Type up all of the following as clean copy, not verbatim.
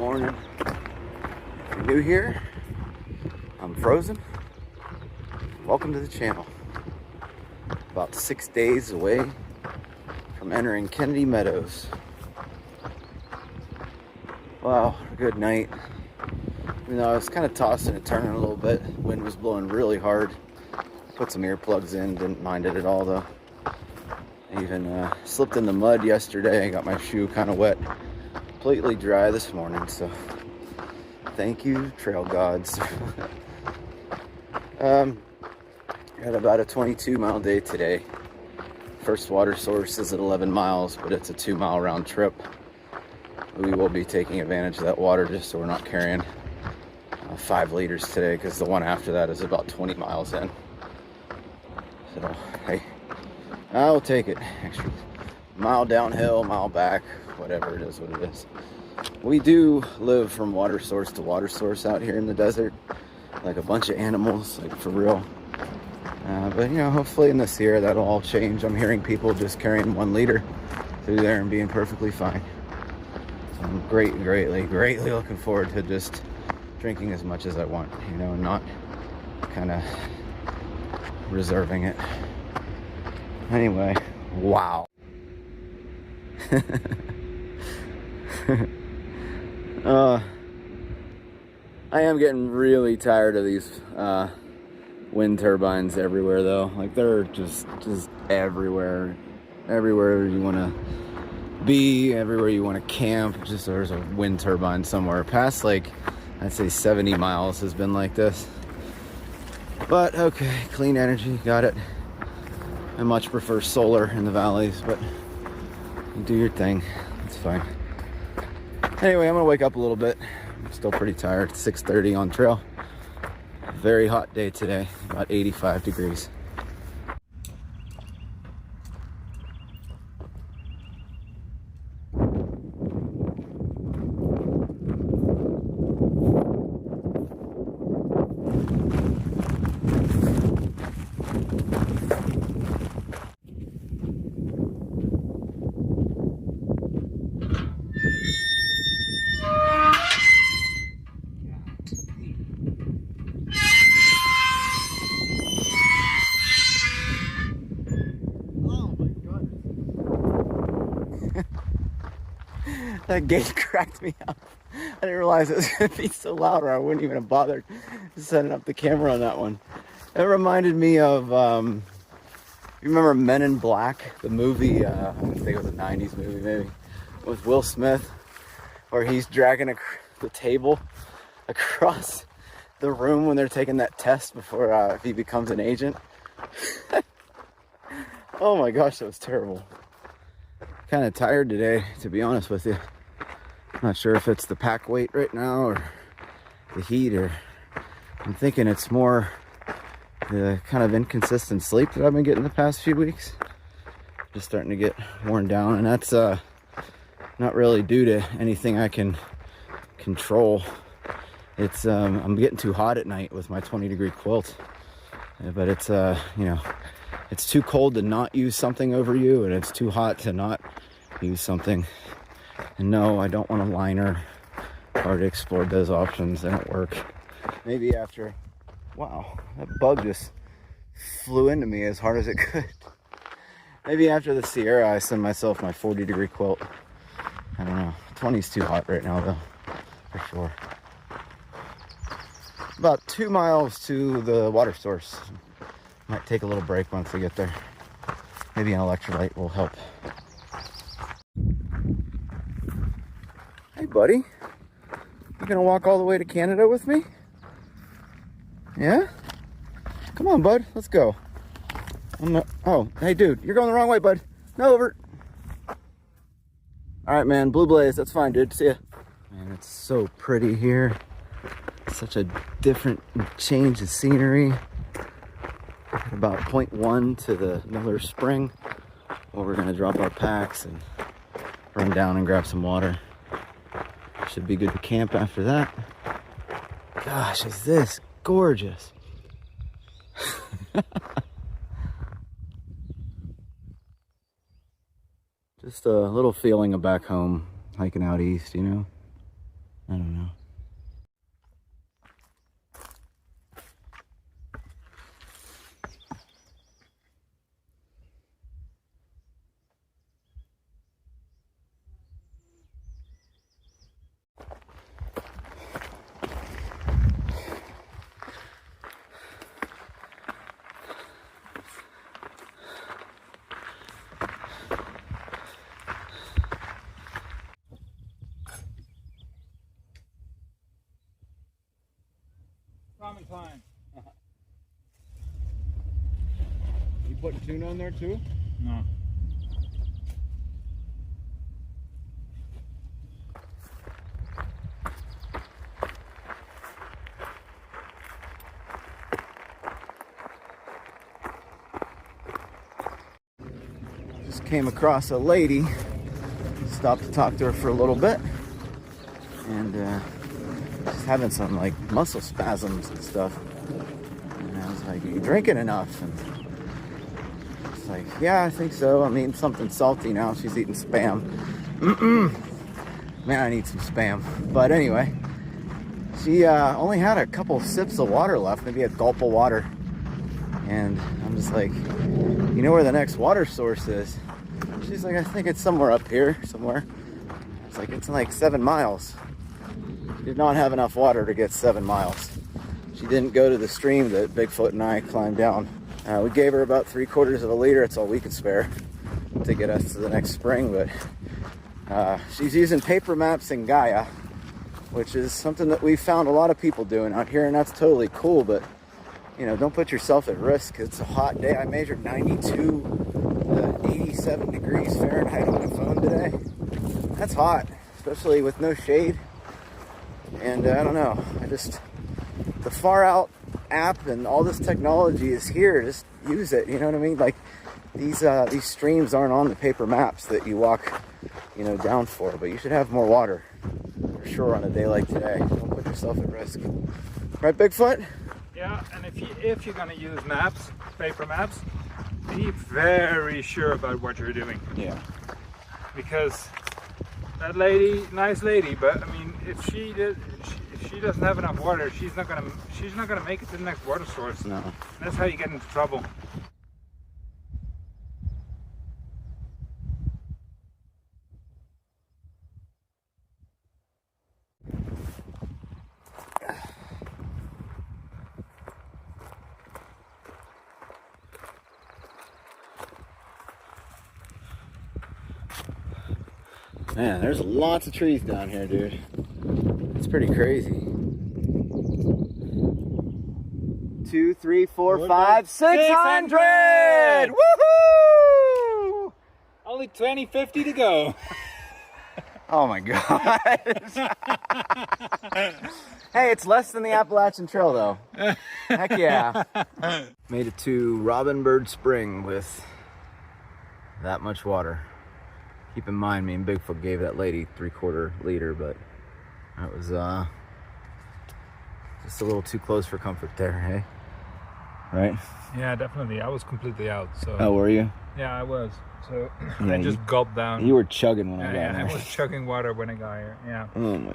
morning. If you're new here, I'm Frozen. Welcome to the channel. About 6 days away from entering Kennedy Meadows. Wow, good night. You know, I was kind of tossing and turning a little bit. Wind was blowing really hard. Put some earplugs in, didn't mind it at all though. I even slipped in the mud yesterday. I got my shoe kind of wet. Completely dry this morning, so thank you, trail gods. Got about a 22-mile day today. First water source is at 11 miles, but it's a 2-mile round trip. We will be taking advantage of that water just so we're not carrying 5 liters today, because the one after that is about 20 miles in. So, hey, I'll take it. Extra mile downhill, mile back, whatever it is, what it is. We do live from water source to water source out here in the desert, like a bunch of animals, like for real. But you know, hopefully in this year that'll all change. I'm hearing people just carrying 1 liter through there and being perfectly fine. So I'm greatly looking forward to just drinking as much as I want, you know, not kind of reserving it. Anyway, wow. I am getting really tired of these wind turbines everywhere though. Like they're just everywhere. Everywhere you want to be, everywhere you want to camp, just there's a wind turbine somewhere. Past like, I'd say 70 miles has been like this. But okay, clean energy, got it. I much prefer solar in the valleys, but you do your thing, it's fine. Anyway, I'm gonna wake up a little bit. I'm still pretty tired. It's 6:30 on trail. Very hot day today, about 85 degrees. That gate cracked me up. I didn't realize it was going to be so loud, or I wouldn't even have bothered setting up the camera on that one. It reminded me of, you remember Men in Black, the movie, I think it was a 90s movie maybe, with Will Smith, where he's dragging the table across the room when they're taking that test before if he becomes an agent. Oh my gosh, that was terrible. Kind of tired today, to be honest with you. Not sure if it's the pack weight right now or the heat, or I'm thinking it's more the kind of inconsistent sleep that I've been getting the past few weeks. Just starting to get worn down, and that's not really due to anything I can control. It's I'm getting too hot at night with my 20-degree quilt, but it's you know, it's too cold to not use something over you, and it's too hot to not use something. And no, I don't want a liner. Already explored those options. They don't work. Maybe after... Wow, that bug just flew into me as hard as it could. Maybe after the Sierra, I send myself my 40-degree quilt. I don't know. 20's too hot right now, though, for sure. About 2 miles to the water source. Might take a little break once we get there. Maybe an electrolyte will help. Hey buddy, you gonna walk all the way to Canada with me? Yeah? Come on bud, let's go. Oh, hey dude, you're going the wrong way bud. No, over. Alright man, Blue Blaze, that's fine dude, see ya. Man, it's so pretty here. Such a different change of scenery. About 0.1 to another spring, where we're gonna drop our packs and run down and grab some water. Should be good to camp after that. Gosh, is this gorgeous. Just a little feeling of back home, hiking out east, you know. I don't know. Ramen time. You putting tuna on there too? No. Just came across a lady. Stopped to talk to her for a little bit. And she's having some like muscle spasms and stuff. And I was like, are you drinking enough? And it's like, yeah, I think so. I mean, something salty now. She's eating Spam. Man, I need some Spam. But anyway, she only had a couple sips of water left, maybe a gulp of water. And I'm just like, you know where the next water source is? She's like, I think it's somewhere up here, somewhere. It's like 7 miles. She did not have enough water to get 7 miles. She didn't go to the stream that Bigfoot and I climbed down. We gave her about 3/4 of a liter. It's all we could spare to get us to the next spring. But she's using paper maps in Gaia, which is something that we found a lot of people doing out here, and that's totally cool. But you know, don't put yourself at risk. It's a hot day. I measured 92 to 87 degrees Fahrenheit on my phone today. That's hot, especially with no shade. And I don't know, the Far Out app and all this technology is here. Just use it, you know what I mean? Like these streams aren't on the paper maps that you walk, you know, down for, but you should have more water for sure on a day like today. Don't put yourself at risk. Right, Bigfoot? Yeah, and if you're gonna use maps, paper maps, be very sure about what you're doing. Yeah. Because that lady, nice lady, but I mean, if she doesn't have enough water, she's not gonna make it to the next water source. No. That's how you get into trouble. Man, there's lots of trees down here, dude. It's pretty crazy. 2, 3, 4, 5, 600! Woohoo! Only 20-50 to go. Oh my god. Hey, it's less than the Appalachian Trail though. Heck yeah. Made it to Robin Bird Spring with that much water. Keep in mind, me and Bigfoot gave that lady 3/4 liter, but that was just a little too close for comfort there, hey? Right? Yeah, definitely. I was completely out. So. Oh, were you? Yeah, I was. So Yeah, I just gulped down. You were chugging when I got Yeah, here. I was chugging water when I got here. Yeah. Oh my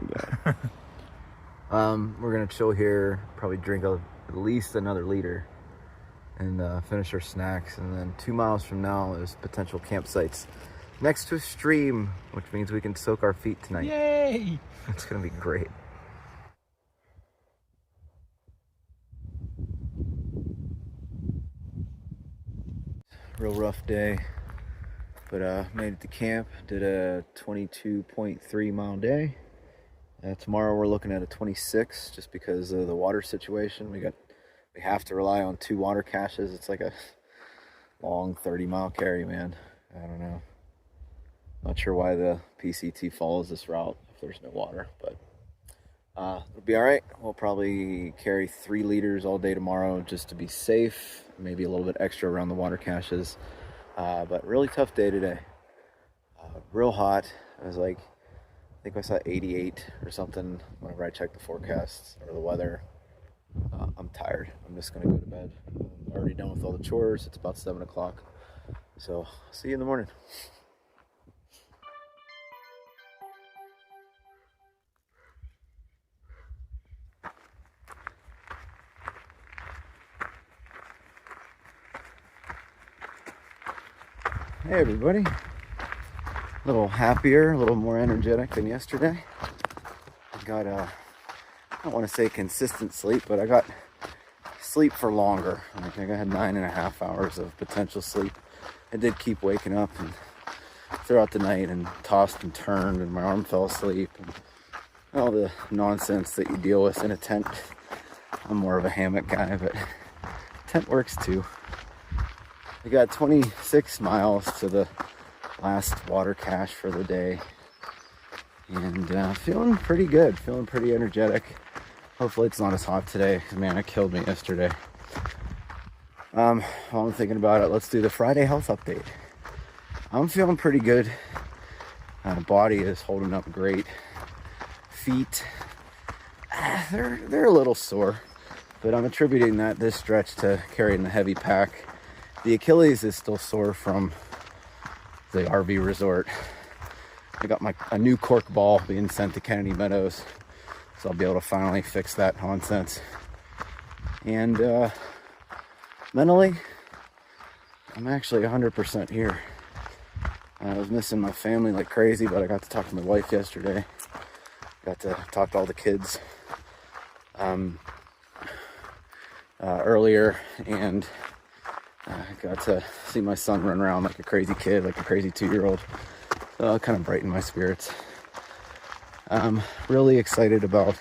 god. We're gonna chill here, probably drink at least another liter, and finish our snacks. And then 2 miles from now is potential campsites next to a stream, which means we can soak our feet tonight. Yay! It's gonna be great. Real rough day, but made it to camp. Did a 22.3 mile day. Tomorrow we're looking at a 26, just because of the water situation. We have to rely on 2 water caches. It's like a long 30-mile carry, man. I don't know. Not sure why the PCT follows this route if there's no water, but it'll be all right. We'll probably carry 3 liters all day tomorrow just to be safe. Maybe a little bit extra around the water caches. But really tough day today. Real hot. I was like, I think I saw 88 or something whenever I checked the forecasts or the weather. I'm tired. I'm just gonna go to bed. I'm already done with all the chores. It's about 7 o'clock. So see you in the morning. Hey everybody. A little happier, a little more energetic than yesterday. I got I don't want to say consistent sleep, but I got sleep for longer. I think I had 9.5 hours of potential sleep. I did keep waking up and throughout the night and tossed and turned, and my arm fell asleep, and all the nonsense that you deal with in a tent. I'm more of a hammock guy, but tent works too. We got 26 miles to the last water cache for the day, and feeling pretty good, feeling pretty energetic. Hopefully it's not as hot today, because man, it killed me yesterday. While I'm thinking about it, let's do the Friday health update. I'm feeling pretty good. Body is holding up great. Feet, they're a little sore, but I'm attributing this stretch to carrying the heavy pack. The Achilles is still sore from the RV resort. I got a new cork ball being sent to Kennedy Meadows, so I'll be able to finally fix that nonsense. And mentally, I'm actually 100% here. I was missing my family like crazy, but I got to talk to my wife yesterday. Got to talk to all the kids earlier, and I got to see my son run around like a crazy kid, like a crazy 2-year-old. So it kind of brightened my spirits. I'm really excited about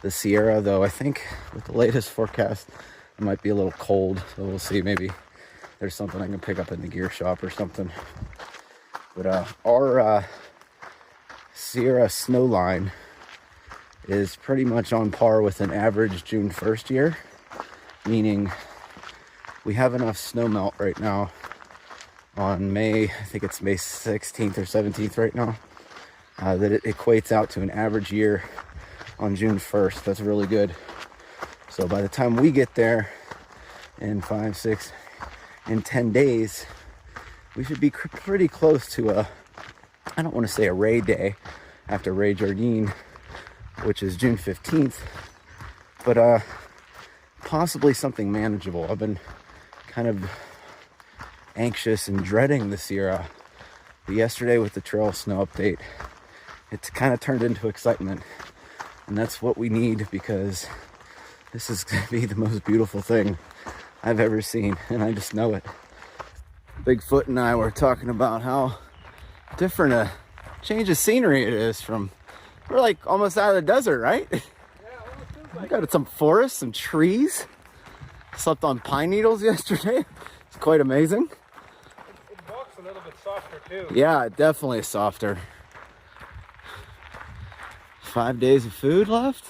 the Sierra, though. I think with the latest forecast, it might be a little cold, so we'll see. Maybe there's something I can pick up in the gear shop or something. But our Sierra snow line is pretty much on par with an average June 1st year, meaning we have enough snow melt right now on I think it's May 16th or 17th right now, that it equates out to an average year on June 1st. That's really good. So by the time we get there in 5, 6, in 10 days, we should be pretty close to I don't want to say a Ray Day after Ray Jardine, which is June 15th, but possibly something manageable. I've been kind of anxious and dreading the Sierra, but yesterday with the trail snow update, it's kind of turned into excitement, and that's what we need, because this is going to be the most beautiful thing I've ever seen, and I just know it. Bigfoot and I were talking about how different a change of scenery it is from, we're like almost out of the desert, right? Yeah, we got some forests, some trees. Slept on pine needles yesterday. It's quite amazing. It walks a little bit softer too. Yeah, definitely softer. 5 days of food left?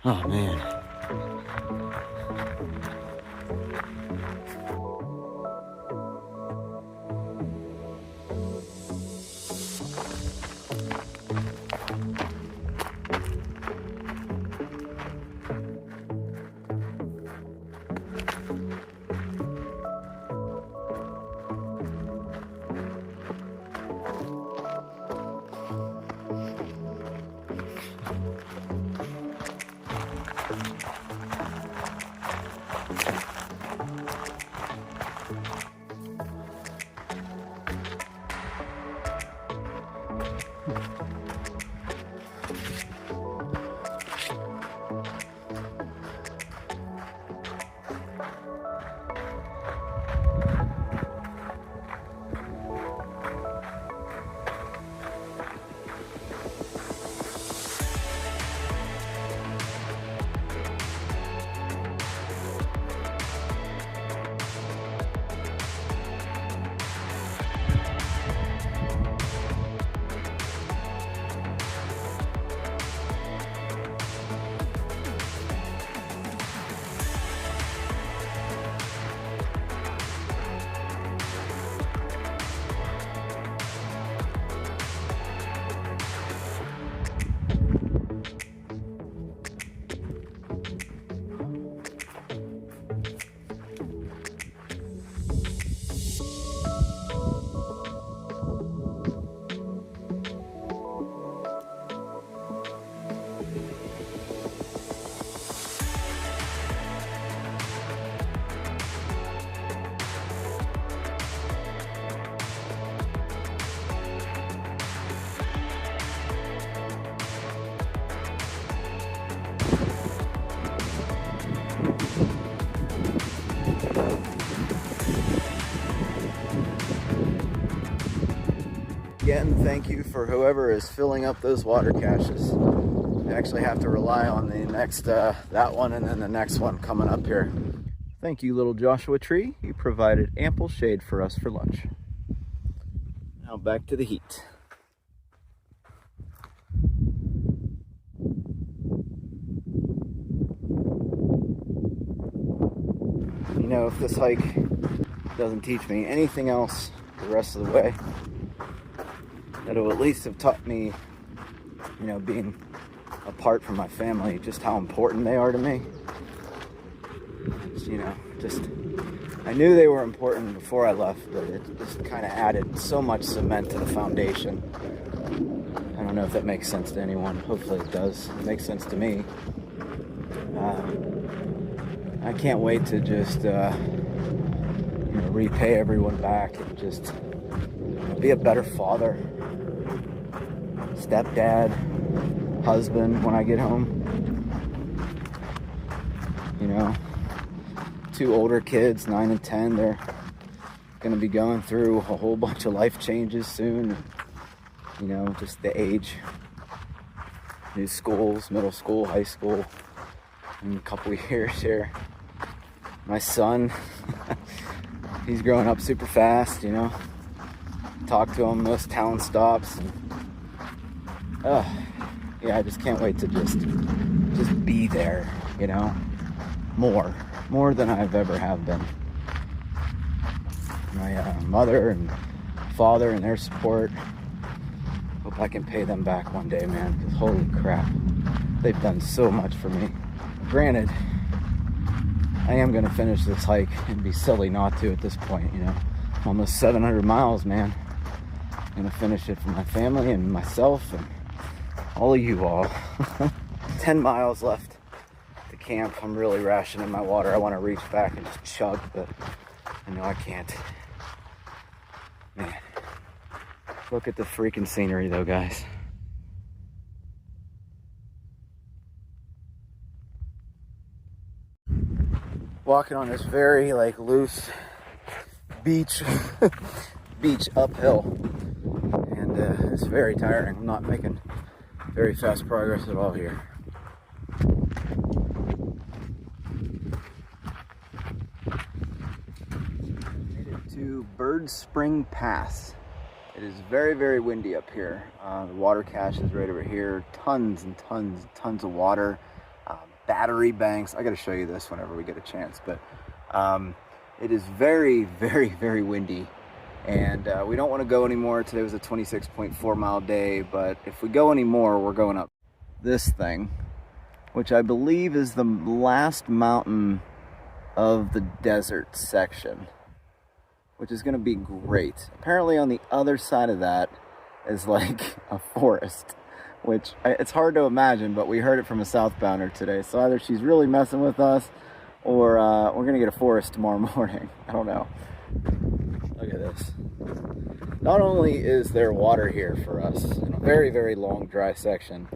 Oh man. again, thank you for whoever is filling up those water caches. I actually have to rely on the next, that one and then the next one coming up here. Thank you, little Joshua tree. You provided ample shade for us for lunch. Now back to the heat. You know, if this hike doesn't teach me anything else the rest of the way, it'll at least have taught me, you know, being apart from my family, just how important they are to me. You know, just, I knew they were important before I left, but it just kind of added so much cement to the foundation. I don't know if that makes sense to anyone. Hopefully it does. It makes sense to me. I can't wait to just, you know, repay everyone back and just be a better father, stepdad, husband when I get home. You know, 2 older kids, 9 and 10, they're going to be going through a whole bunch of life changes soon. You know, just the age, new schools, middle school, high school, in a couple of years here. My son, he's growing up super fast, you know. Talk to him, most town stops. And, yeah, I just can't wait to just be there, you know, more than I've ever have been. My mother and father and their support. Hope I can pay them back one day, man, because holy crap, they've done so much for me. Granted, I am going to finish this hike. It'd be silly not to at this point, you know. Almost 700 miles, man. I'm going to finish it for my family and myself and all of you all. 10 miles left to camp. I'm really rationing my water. I want to reach back and just chug, but I know I can't. Man, look at the freaking scenery though, guys. Walking on this very like loose beach uphill, and it's very tiring. I'm not making very fast progress at all here. Made it to Bird Spring Pass. It is very, very windy up here. The water cache is right over here. Tons and tons and tons of water. Battery banks. I got to show you this whenever we get a chance, but it is very, very, very windy, and we don't want to go anymore. Today was a 26.4 mile day, but if we go anymore, we're going up this thing, which I believe is the last mountain of the desert section, which is going to be great. Apparently on the other side of that is like a forest, which it's hard to imagine, but we heard it from a southbounder today. So either she's really messing with us, or we're gonna get a forest tomorrow morning. I don't know. Look at this. Not only is there water here for us in a very, very long dry section,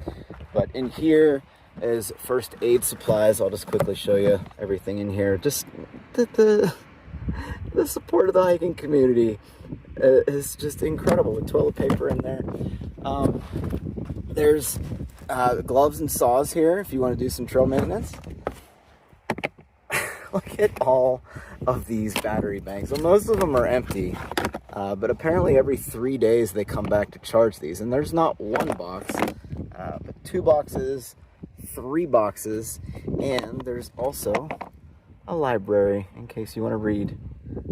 but in here is first aid supplies. I'll just quickly show you everything in here. Just the support of the hiking community is just incredible. With toilet paper in there. There's gloves and saws here if you want to do some trail maintenance. Look at all of these battery banks. Well, most of them are empty, but apparently every 3 days they come back to charge these. And there's not one box, but 2 boxes, 3 boxes, and there's also a library in case you want to read.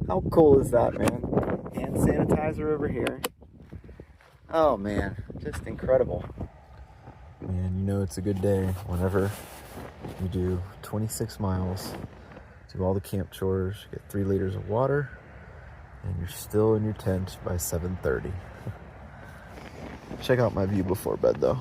How cool is that, man? Hand sanitizer over here. Oh man, just incredible. Man, you know it's a good day whenever you do 26 miles, do all the camp chores, get 3 liters of water, and you're still in your tent by 7:30. Check out my view before bed though.